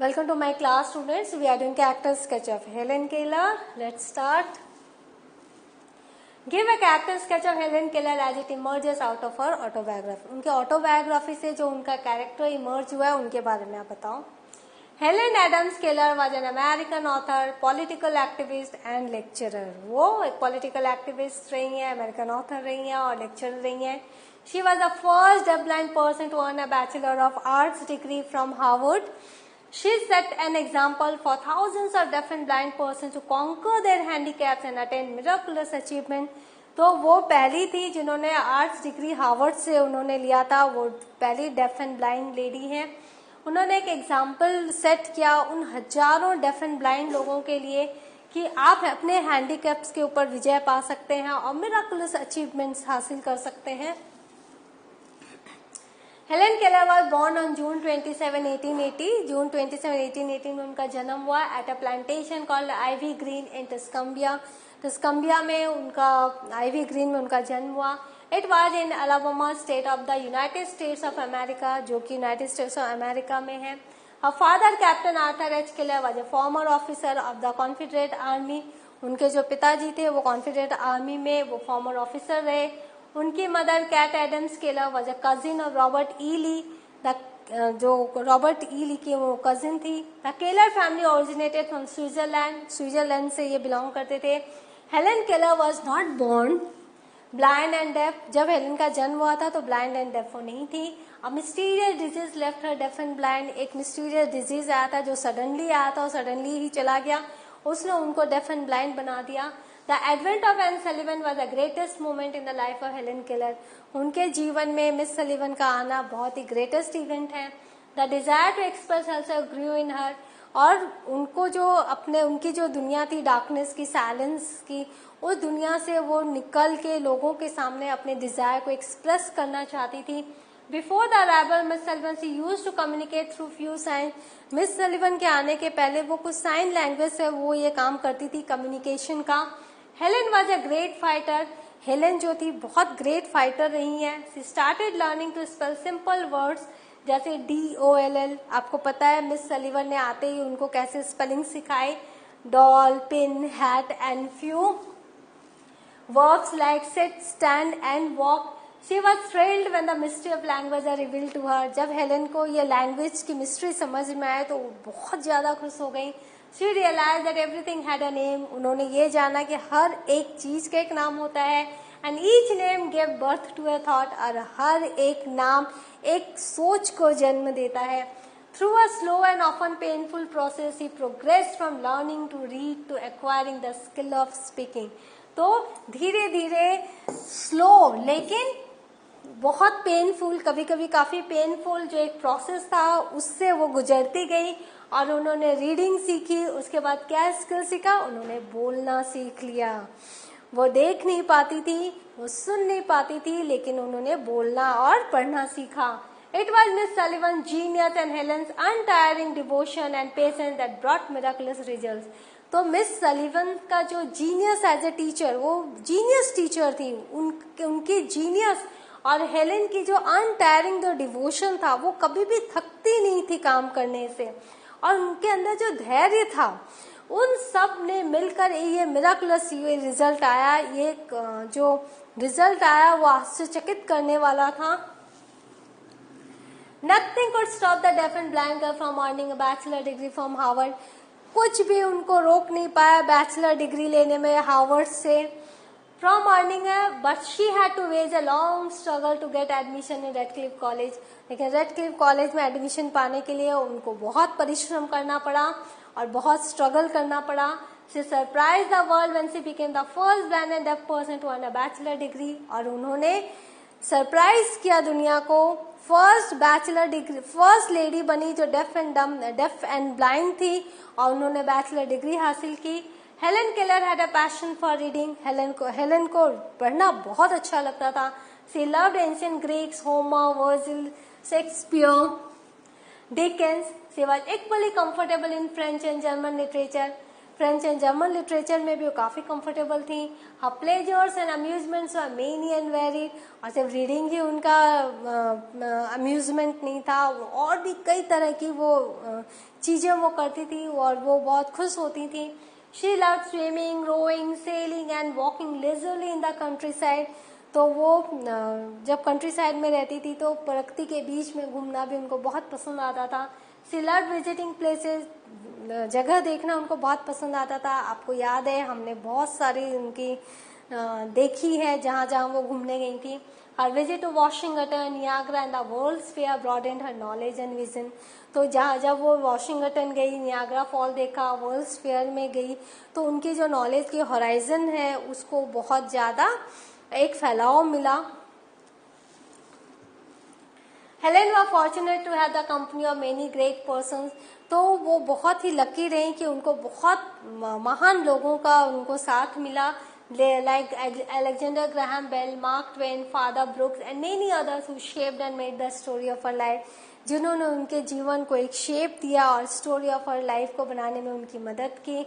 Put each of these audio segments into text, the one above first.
Welcome to my class, students. We are doing character sketch of Helen Keller. Let's start. Give a character sketch of Helen Keller as it emerges out of her autobiography. उनके autobiography से जो उनका character emerge हुआ है उनके बारे में आप बताओ. Helen Adams Keller was an American author, political activist and lecturer. वो एक political activist रही हैं, American author रही हैं और lecturer रही हैं. She was the first deafblind person to earn a Bachelor of Arts degree from Harvard. She set an example for thousands of deaf and blind persons to conquer their handicaps and attain miraculous achievement. तो वो पहली थी जिन्होंने arts degree Harvard से उन्होंने लिया था. वो पहली डेफ एंड ब्लाइंड लेडी हैं. उन्होंने एक एग्जाम्पल सेट किया उन हजारों डेफ एंड ब्लाइंड लोगों के लिए कि आप अपने हैंडीकैप्स के ऊपर विजय पा सकते हैं और मिराकुलस अचीवमेंट्स हासिल कर सकते हैं. Helen Keller was born on June 27, 1880. जून 27, 1880 में उनका जन्म हुआ at a plantation called Ivy Green in Tuscumbia. Tuscumbia में उनका आइवी ग्रीन में उनका जन्म हुआ. It was in Alabama state of the United States of America, जो कि यूनाइटेड स्टेट्स ऑफ अमेरिका में है. Her father captain Arthur H Keller was a former officer of the Confederate army. उनके जो पिताजी थे वो कॉन्फेडरेट आर्मी में वो फॉर्मर ऑफिसर रहे. उनकी mother Kate Adams Keller was a cousin of Robert E Lee. जो रॉबर्ट ई ली की वो कजिन थी. The Keller family originated from Switzerland. Switzerland से ये बिलोंग करते थे. Helen Keller was not born blind and deaf. जब Helen का जन्म हुआ था तो ब्लाइंड एंड डेफ वो नहीं थी. अ mysterious disease left her deaf and blind. एक मिस्टीरियस डिजीज आया था जो सडनली आया था और सडनली ही चला गया. उसने उनको डेफ एंड ब्लाइंड बना दिया. The advent of Anne Sullivan was the greatest moment in the life of Helen Keller. उनके जीवन में मिस सलीवन का आना बहुत ही ग्रेटेस्ट इवेंट है. The desire to express herself grew in her. और उनको जो उनकी जो दुनिया थी डार्कनेस की, साइलेंस की, उस दुनिया से वो निकल के लोगों के सामने अपने डिजायर को एक्सप्रेस करना चाहती थी. Before the arrival Miss Sullivan she used to communicate through few sign. Miss Sullivan के आने के पहले वो कुछ साइन लैंग्वेज से वो ये काम करती थी कम्युनिकेशन का. Helen was a great fighter. Helen जो थी बहुत ग्रेट फाइटर रही हैं. She started learning to spell simple words जैसे DOLL. आपको पता है मिस सलीवन ने आते ही उनको कैसे स्पेलिंग सिखाए. Doll, pin, hat and few verbs like sit, stand and walk. She was thrilled when the mystery of language are revealed to her. जब हेलेन को ये लैंग्वेज की मिस्ट्री समझ में आए तो वो बहुत ज्यादा खुश हो गई. She realized that everything had a name. उन्होंने ये जाना कि हर एक चीज का एक नाम होता है. And each name gave birth to a thought. और हर एक नाम एक सोच को जन्म देता है. Through a slow and often painful process, he progressed from learning to read to acquiring the skill of speaking. तो धीरे धीरे स्लो लेकिन बहुत पेनफुल, कभी कभी काफी पेनफुल जो एक प्रोसेस था उससे वो गुजरती गई और उन्होंने रीडिंग सीखी. उसके बाद क्या स्किल सीखा? उन्होंने बोलना सीख लिया. वो देख नहीं पाती थी, वो सुन नहीं पाती थी, लेकिन उन्होंने बोलना और पढ़ना सीखा. It was Miss Sullivan genius and Helen's untiring devotion and patience that brought miraculous results. तो मिस सलीवन का जो जीनियस एज ए टीचर, वो जीनियस टीचर थी. उनकी जीनियस और हेलेन की जो अनटायरिंग जो डिवोशन था वो कभी भी थकती नहीं थी काम करने से. और उनके अंदर जो धैर्य था उन सब ने मिलकर ये मिराकुलस ये रिजल्ट आया. ये जो रिजल्ट आया वो आश्चर्यचकित करने वाला था. Nothing could stop the deaf and blind girl from earning a bachelor degree from Harvard. कुछ भी उनको रोक नहीं पाया बैचलर डिग्री लेने में हार्वर्ड से. From earning but she had to wage a long struggle to get admission in Radcliffe College. लेकिन रेडक्लिफ कॉलेज में एडमिशन पाने के लिए उनको बहुत परिश्रम करना पड़ा और बहुत स्ट्रगल करना पड़ा. She surprised the world when she became the first blind and deaf person to earn a bachelor degree. और उन्होंने सरप्राइज किया दुनिया को. First bachelor degree, first lady बनी जो डेफ एंड ब्लाइंड थी और उन्होंने बैचलर डिग्री हासिल की. Helen Keller had a passion for reading. Helen को पढ़ना बहुत अच्छा लगता था. She loved ancient Greeks, Homer, Virgil, Shakespeare, Dickens. She was equally comfortable in French and German literature. French and German literature में भी वो काफ़ी कंफर्टेबल थी। Her pleasures and amusements were many and varied, और सिर्फ रीडिंग ही उनका amusement नहीं था, और भी कई तरह की वो चीज़ें वो करती थी और वो बहुत खुश होती थी। She love swimming, rowing, sailing and walking leisurely in the countryside. तो वो जब कंट्री साइड में रहती थी तो प्रकृति के बीच में घूमना भी उनको बहुत पसंद आता था। शी लव विजिटिंग प्लेसेस, जगह देखना उनको बहुत पसंद आता था। आपको याद है हमने बहुत सारी उनकी देखी है जहाँ जहाँ वो घूमने गई थी। Her visit to Washington, Niagara and the world's fair broadened her knowledge and vision. तो जहाँ जब वो वॉशिंगटन गई, नियाग्रा फॉल देखा, वर्ल्ड्स फेयर में गई, तो उनकी जो नॉलेज की हॉराइजन है उसको बहुत ज़्यादा एक फैलाव मिला। Helen were fortunate to have the company of many great persons. तो वो बहुत ही लकी रही कि उनको बहुत महान लोगों का उनको साथ मिला, like Alexander Graham Bell, Mark Twain, Father Brooks and many others who shaped and made the story of her life, जिन्होंने उनके जीवन को एक शेप दिया और स्टोरी ऑफ हर लाइफ को बनाने में उनकी मदद की।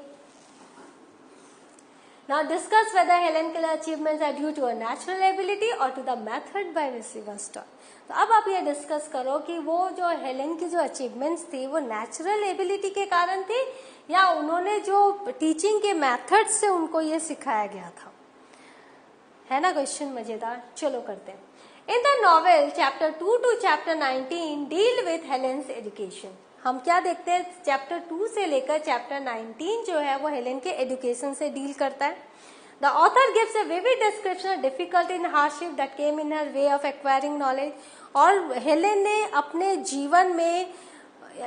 Now discuss whether Helen Keller achievements are due to her natural ability or to the method by which she was taught. तो अब आप ये डिस्कस करो कि वो जो हेलेन की जो अचीवमेंट्स थी वो नेचुरल एबिलिटी के कारण थी या उन्होंने जो टीचिंग के मेथड से उनको ये सिखाया गया था। है ना क्वेश्चन मजेदार? चलो करते हैं। In the novel chapter 2 to chapter 19 deal with Helen's education. हम क्या देखते हैं, चैप्टर 2 से लेकर चैप्टर 19 जो है वो हेलेन के एजुकेशन से डील करता है। The author gives a vivid description of difficulty and hardship that came in her way of acquiring knowledge. और हेलेन ने अपने जीवन में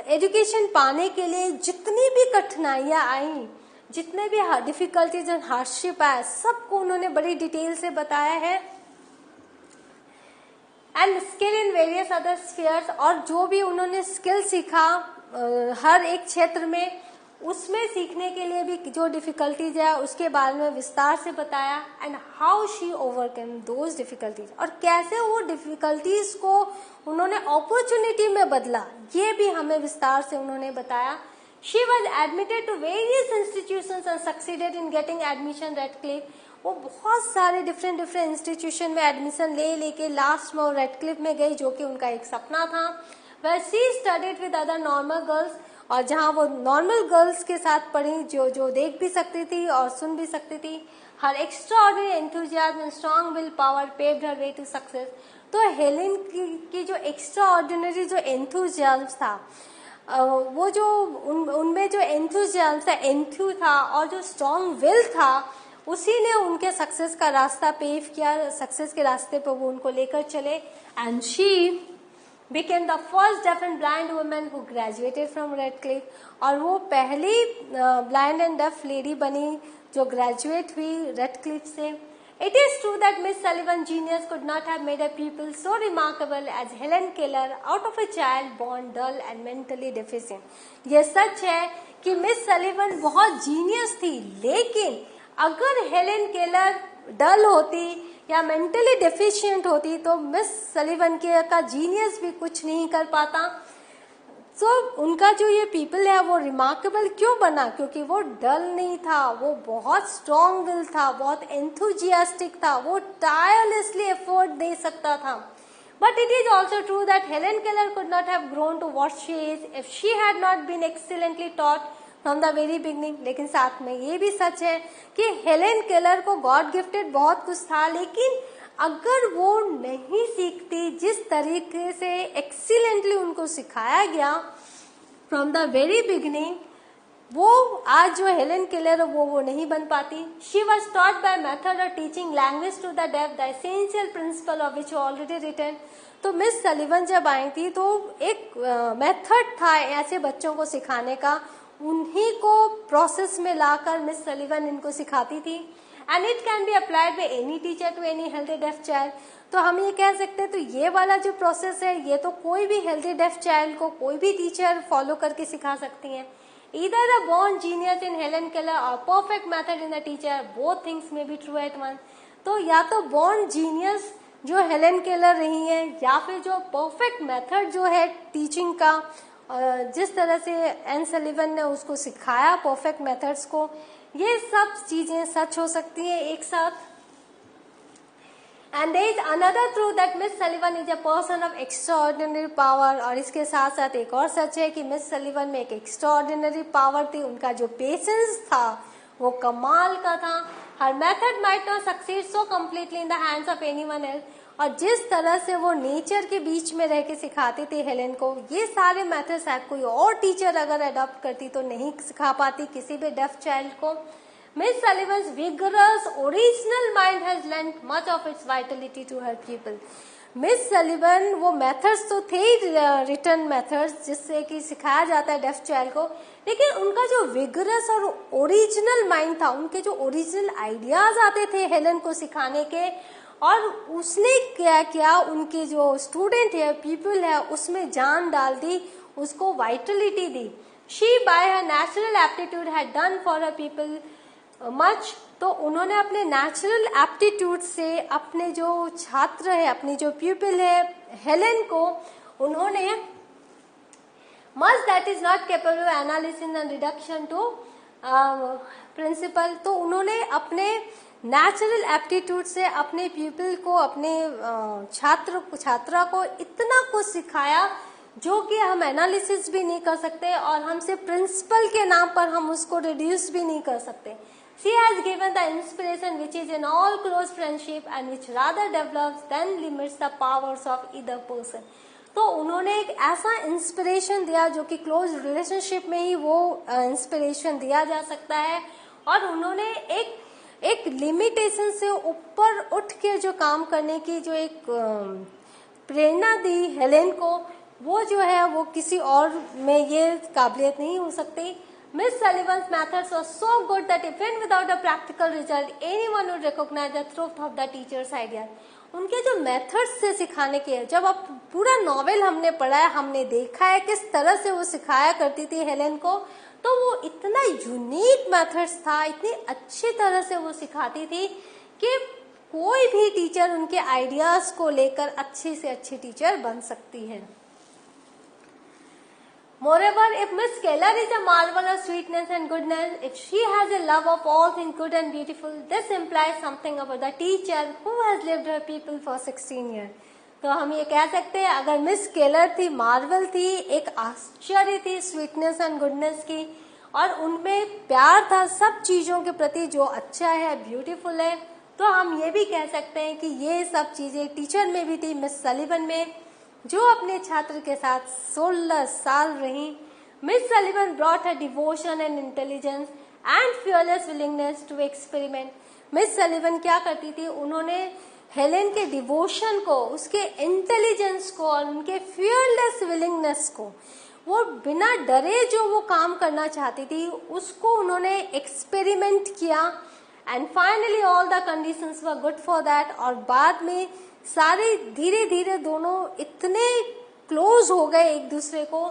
एजुकेशन पाने के लिए जितनी भी कठिनाइयां आई, जितने भी डिफिकल्टीज एंड हार्डशिप आए, सबको उन्होंने बड़ी डिटेल से बताया है। And skill in various other spheres, और जो भी उन्होंने स्किल सीखा हर एक क्षेत्र में, उसमें सीखने के लिए भी जो डिफिकल्टीज है उसके बारे में विस्तार से बताया। And how she overcome those difficulties, और कैसे वो डिफिकल्टीज को उन्होंने अपॉर्चुनिटी में बदला, ये भी हमें विस्तार से उन्होंने बताया। She was admitted to various institutions and succeeded in getting admission Radcliffe. वो बहुत सारे डिफरेंट इंस्टीट्यूशन में एडमिशन लेके लास्ट में रेडक्लिफ में गई, जो कि उनका एक सपना था। वह she studied with other normal girls, और जहाँ वो नॉर्मल गर्ल्स के साथ पढ़ी जो देख भी सकती थी और सुन भी सकती थी। Her extraordinary enthusiasm and strong will power paved her way to success. तो हेलेन की जो एक्स्ट्राऑर्डिनरी जो एंथुजियाज्म था, वो जो उनमें जो एंथुजियाज्म था, एंथ्यू था, और जो स्ट्रॉन्ग विल था, उसी ने उनके सक्सेस का रास्ता पेव किया। सक्सेस के रास्ते पर वो उनको लेकर चले। And she became the first deaf and blind woman who graduated from Radcliffe, और वो पहली ब्लाइंड एंड डेफ लेडी बनी जो ग्रेजुएट हुई रेडक्लिफ से। It is true that Miss Sullivan's genius could not have made a pupil so remarkable as Helen Keller out of a child born dull and mentally deficient. ये सच है कि miss Sullivan बहुत genius थी, लेकिन अगर Helen Keller डल होती या mentally deficient होती तो मिस सलिवन का जीनियस भी कुछ नहीं कर पाता। उनका जो ये पीपल है वो रिमार्केबल क्यों बना? क्योंकि वो डल नहीं था, वो बहुत स्ट्रॉन्ग विल था, बहुत एंथुजियास्टिक था, वो टायरलेसली एफर्ट दे सकता था। But it is also true that Helen Keller could not have grown to what she is if she had not been excellently taught from the very beginning. लेकिन साथ में ये भी सच है कि हेलेन केलर को गॉड गिफ्टेड बहुत कुछ था, लेकिन अगर वो नहीं सीखती जिस तरीके से एक्सीलेंटली उनको सिखाया गया फ्रॉम द वेरी बिगिनिंग, वो आज जो हेलेन केलर वो नहीं बन पाती। She was taught by method of teaching language to the deaf, the essential principle of which already written. तो मिस सलिवन जब आई थी तो एक मेथड था ऐसे बच्चों को सिखाने का, उन्हीं को प्रोसेस में लाकर मिस सलिवन इनको सिखाती थी। And it can be applied by any teacher to any healthy deaf child. तो हम ये कह सकते हैं तो ये वाला जो प्रोसेस है ये तो कोई भी हेल्दी डेफ चाइल्ड को कोई भी टीचर फॉलो करके सिखा सकती हैं। Either a born genius in Helen Keller or perfect method in the teacher, both things may be true at once. तो या तो born genius जो हेलेन केलर रही है, या फिर जो परफेक्ट मेथड जो है टीचिंग का जिस तरह से एन सलिवन ने उसको सिखाया परफेक्ट मेथड्स को, ये सब चीजें सच हो सकती हैं एक साथ. And there is another truth that Miss Sullivan is a person of extraordinary power. और इसके साथ साथ एक और सच है कि मिस सलिवन में एक एक्स्ट्राऑर्डिनरी पावर थी. उनका जो पेशेंस था वो कमाल का था. Her method might not succeed so completely in the hands of anyone else. और जिस तरह से वो नेचर के बीच में रह के सिखाते थे हेलेन को, ये सारे मेथड्स शायद कोई और टीचर अगर अडॉप्ट करती तो नहीं सिखा पाती किसी भी डेफ चाइल्ड को. Miss Sullivan's vigorous original mind has lent much of its vitality to her pupil. Miss Sullivan वो मेथड्स तो थे ही रिटर्न मेथड्स जिससे कि सिखाया जाता है डेफ चाइल्ड को, लेकिन उनका जो विगरस और ओरिजिनल माइंड था, उनके जो ओरिजिनल आइडियाज आते थे हेलेन को सिखाने के, और उसने क्या किया, उनके जो स्टूडेंट है, पीपल है, उसमें जान डाल दी, उसको Vitality the. She bye her natural aptitude had done for her people much. तो उन्होंने अपने नेचुरल एप्टीट्यूड से अपने जो छात्र है, अपनी जो पीपल है हेलेन को, उन्होंने much that is not capable of analysis and reduction to principle. तो उन्होंने अपने नेचुरल एप्टीट्यूड से अपने पीपल को, अपने छात्रा को इतना कुछ सिखाया जो कि हम एनालिसिस भी नहीं कर सकते और हमसे प्रिंसिपल के नाम पर हम उसको रिड्यूस भी नहीं कर सकते. She has given the inspiration which is in all close friendship and which rather develops than limits the powers of either person. तो उन्होंने एक ऐसा इंस्पिरेशन दिया जो कि क्लोज रिलेशनशिप में ही वो इंस्पिरेशन दिया जा सकता है, और उन्होंने एक लिमिटेशन से ऊपर उठ के जो काम करने की जो एक प्रेरणा दी हेलेन को, वो जो है वो किसी और में ये काबिलियत नहीं हो सकती. Miss Sullivan's methods were so good that even without a practical result, anyone would recognize the truth of the teacher's idea. उनके जो मेथड्स से सिखाने के, जब अब पूरा नॉवेल हमने पढ़ा है, हमने देखा है किस तरह से वो सिखाया करती थी हेलेन को, तो वो इतना यूनिक मेथड्स था, इतनी अच्छी तरह से वो सिखाती थी कि कोई भी टीचर उनके आइडियाज को लेकर अच्छी से अच्छी टीचर बन सकती है. Moreover, if Miss Keller is a marvel of sweetness and goodness, if she has a love of all things good and beautiful, this implies something about the teacher who has lived her people for 16 years. तो हम ये कह सकते हैं, अगर miss Keller थी, Marvel थी, एक आश्चर्य थी स्वीटनेस एंड गुडनेस की, और उनमें प्यार था सब चीजों के प्रति जो अच्छा है, ब्यूटीफुल है, तो हम ये भी कह सकते हैं कि ये सब चीजें टीचर में भी थी, मिस सलिवन में, जो अपने छात्र के साथ 16 साल रही. Miss Sullivan brought her devotion and intelligence and fearless willingness to experiment. Miss Sullivan क्या करती थी, उन्होंने हेलेन के डिवोशन को, उसके इंटेलिजेंस को और उनके फियरलेस विलिंगनेस को, वो बिना डरे जो वो काम करना चाहती थी उसको उन्होंने एक्सपेरिमेंट किया. And finally all the conditions were good for that. और बाद में सारे धीरे धीरे दोनों इतने क्लोज हो गए एक दूसरे को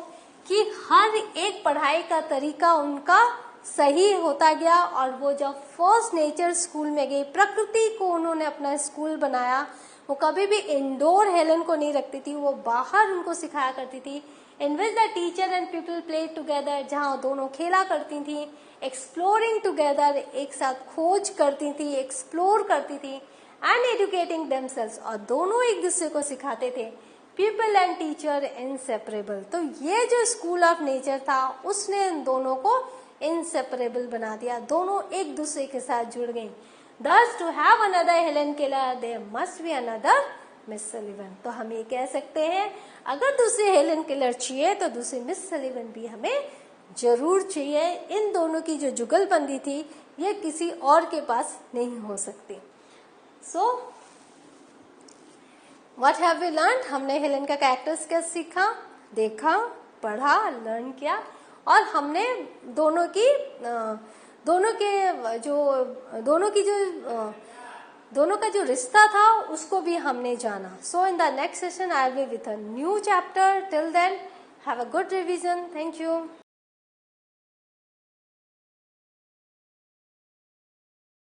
कि हर एक पढ़ाई का तरीका उनका सही होता गया. और वो जब फर्स्ट नेचर स्कूल में गई, प्रकृति को उन्होंने अपना स्कूल बनाया. वो कभी भी इंडोर हेलेन को नहीं रखती थी, वो बाहर उनको सिखाया करती थी. In which the teacher and people play together, जहाँ दोनों खेला करती थी, एक्सप्लोरिंग टुगेदर, एक साथ खोज करती थी, एक्सप्लोर करती थी, एंड एजुकेटिंग देमसेल्व्स, और दोनों एक दूसरे को सिखाते थे. People and teacher inseparable. तो ये जो स्कूल ऑफ नेचर था उसने इन दोनों को इनसेपरेबल बना दिया, दोनों एक दूसरे के साथ जुड़ गई. Thus to have another Helen Keller, there must be another Miss Sullivan. तो हम ये कह सकते हैं, अगर दूसरी हेलन केलर चाहिए तो दूसरी मिस सलिवन भी हमें जरूर चाहिए. इन दोनों की जो जुगलबंदी थी ये किसी और के पास नहीं हो सकती. So, what have we learned? हमने हेलेन का कैरेक्टर्स क्या सीखा, देखा, पढ़ा, लर्न किया, और हमने दोनों का जो रिश्ता था उसको भी हमने जाना. So in the next session I will be with a new chapter. Till then, have a good revision. Thank you.